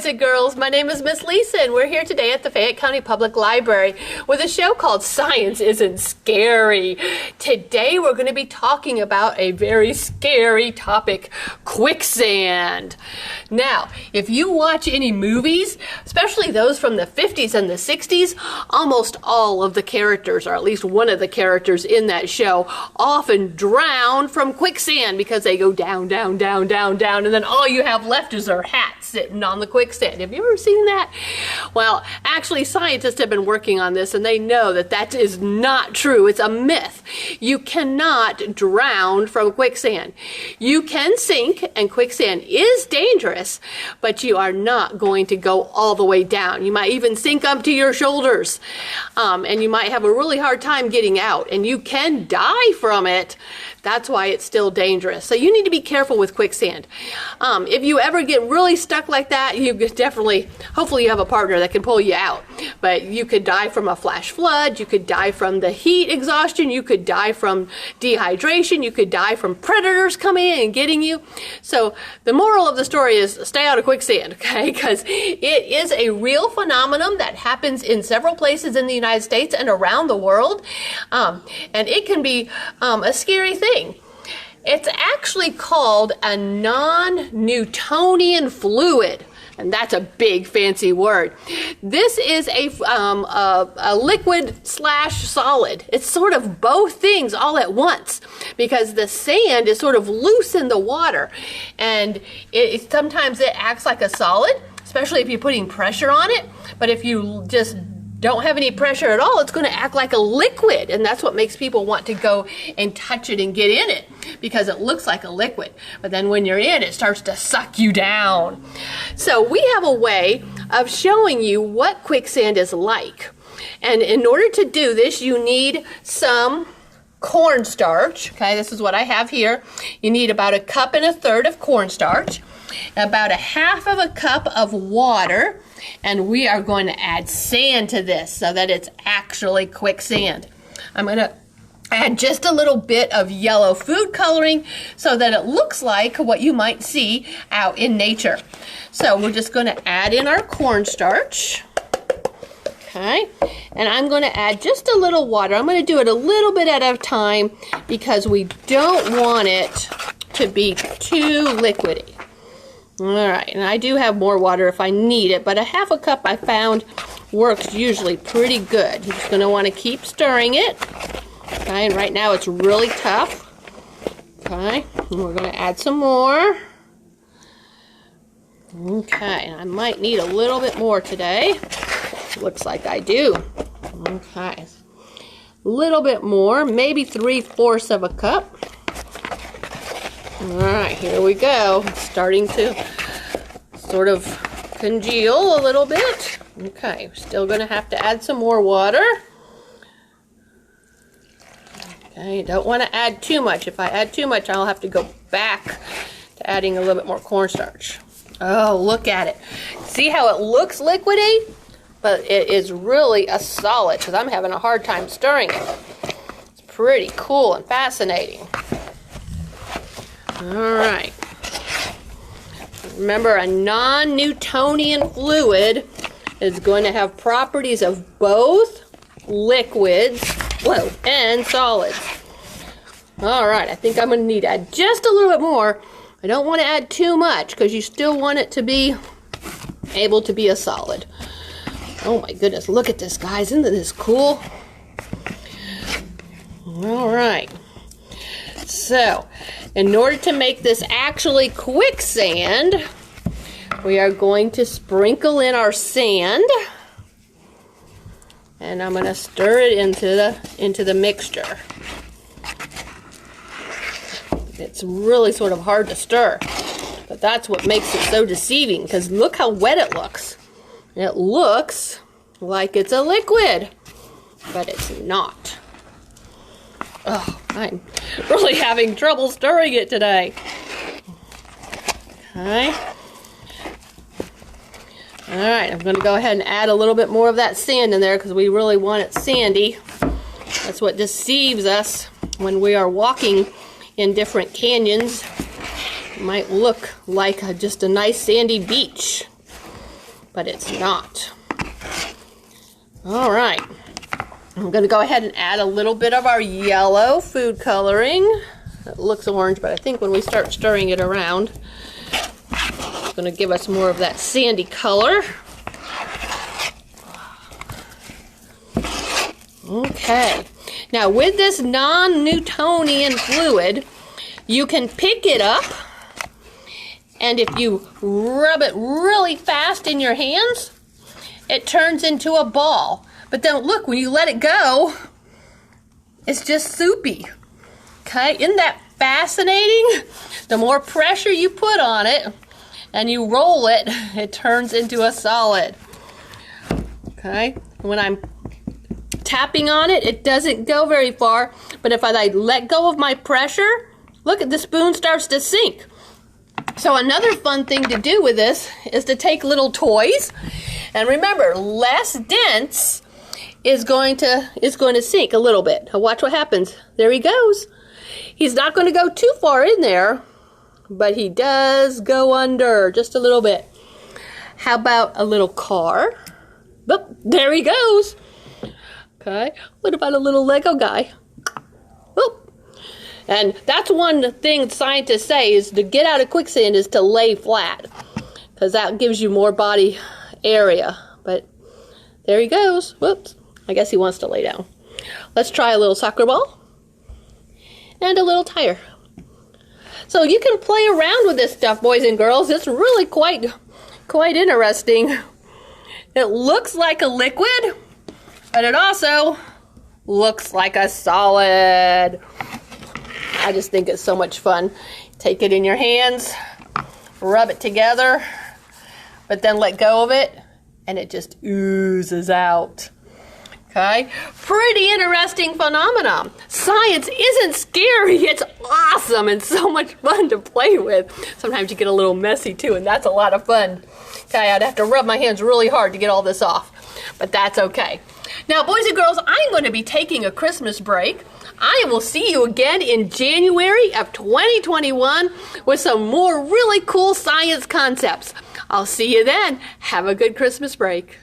boys and girls, my name is Miss Lisa and we're here today at the Fayette County Public Library with a show called Science Isn't Scary. Today we're going to be talking about a very scary topic, quicksand. Now, if you watch any movies, especially those from the 50s and the 60s, almost all of the characters, or at least one of the characters in that show, often drown from quicksand because they go down, down, down, down, down, and then all you have left is their hat sitting on the quicksand. Have you ever seen that? Well, actually, scientists have been working on this and they know that that is not true. It's a myth. You cannot drown from quicksand. You can sink, and quicksand is dangerous, but you are not going to go all the way down. You might even sink up to your shoulders, and you might have a really hard time getting out, and you can die from it. That's why it's still dangerous. So you need to be careful with quicksand. If you ever get really stuck like that, you definitely, hopefully you have a partner that can pull you out. But you could die from a flash flood, you could die from the heat exhaustion, you could die from dehydration, you could die from predators coming in and getting you. So the moral of the story is stay out of quicksand, okay? Because it is a real phenomenon that happens in several places in the United States and around the world. And it can be a scary thing. It's actually called a non-Newtonian fluid, and that's a big fancy word. This is a liquid slash solid. It's sort of both things all at once because the sand is sort of loose in the water, and sometimes it acts like a solid, especially if you're putting pressure on it. But if you just don't have any pressure at all, it's going to act like a liquid, and that's what makes people want to go and touch it and get in it, because it looks like a liquid. But then when you're in, it starts to suck you down. So we have a way of showing you what quicksand is like. And in order to do this, you need some cornstarch. Okay, this is what I have here. You need about 1.33 cups of cornstarch, about 1/2 cup of water, and we are going to add sand to this so that it's actually quicksand. I'm going to add just a little bit of yellow food coloring so that it looks like what you might see out in nature. So we're just going to add in our cornstarch. Okay, and I'm going to add just a little water. I'm going to do it a little bit at a time because we don't want it to be too liquidy. All right, and I do have more water if I need it, but 1/2 cup I found works usually pretty good. You're just going to want to keep stirring it. Okay, and right now it's really tough. Okay, and we're going to add some more. Okay, and I might need a little bit more today. Looks like I do. Okay, a little bit more, maybe 3/4 cup. All right, here we go. It's starting to sort of congeal a little bit. Okay, we're still going to have to add some more water. Okay, you don't want to add too much. If I add too much, I'll have to go back to adding a little bit more cornstarch. Oh, look at it. See how it looks liquidy? But it is really a solid because I'm having a hard time stirring it. It's pretty cool and fascinating. All right. Remember, a non-Newtonian fluid is going to have properties of both liquids, and solids. All right, I think I'm going to need to add just a little bit more. I don't want to add too much because you still want it to be able to be a solid. Oh my goodness, look at this, guys. Isn't this cool? All right. So, in order to make this actually quicksand, we are going to sprinkle in our sand. And I'm going to stir it into the mixture. It's really sort of hard to stir, but that's what makes it so deceiving, because look how wet it looks. It looks like it's a liquid, but it's not. Oh, I'm really having trouble stirring it today. Okay. All right, I'm going to go ahead and add a little bit more of that sand in there because we really want it sandy. That's what deceives us when we are walking in different canyons. It might look like just a nice sandy beach. but it's not. All right. I'm going to go ahead and add a little bit of our yellow food coloring. It looks orange, but I think when we start stirring it around, it's going to give us more of that sandy color. Okay. Now with this non-Newtonian fluid, you can pick it up, and if you rub it really fast in your hands, it turns into a ball. But then look, when you let it go, it's just soupy. Okay, isn't that fascinating? The more pressure you put on it and you roll it, it turns into a solid. Okay, when I'm tapping on it, it doesn't go very far, but if I let go of my pressure, look, the spoon starts to sink. So another fun thing to do with this is to take little toys, and remember, less dense is going to sink a little bit. Now watch what happens. There he goes. He's not going to go too far in there, but he does go under just a little bit. How about a little car? Oh, there he goes. Okay. What about a little Lego guy? Oh. And that's one thing scientists say is to get out of quicksand is to lay flat, because that gives you more body area. But there he goes. Whoops. I guess he wants to lay down. Let's try a little soccer ball and a little tire. So you can play around with this stuff, boys and girls. It's really quite interesting. It looks like a liquid, but it also looks like a solid. I just think it's so much fun. Take it in your hands, rub it together, but then let go of it, and it just oozes out. Okay, pretty interesting phenomenon. Science isn't scary, it's awesome and so much fun to play with. Sometimes you get a little messy too, and that's a lot of fun. Okay, I'd have to rub my hands really hard to get all this off, but that's okay. Now, boys and girls, I'm going to be taking a Christmas break. I will see you again in January of 2021 with some more really cool science concepts. I'll see you then. Have a good Christmas break.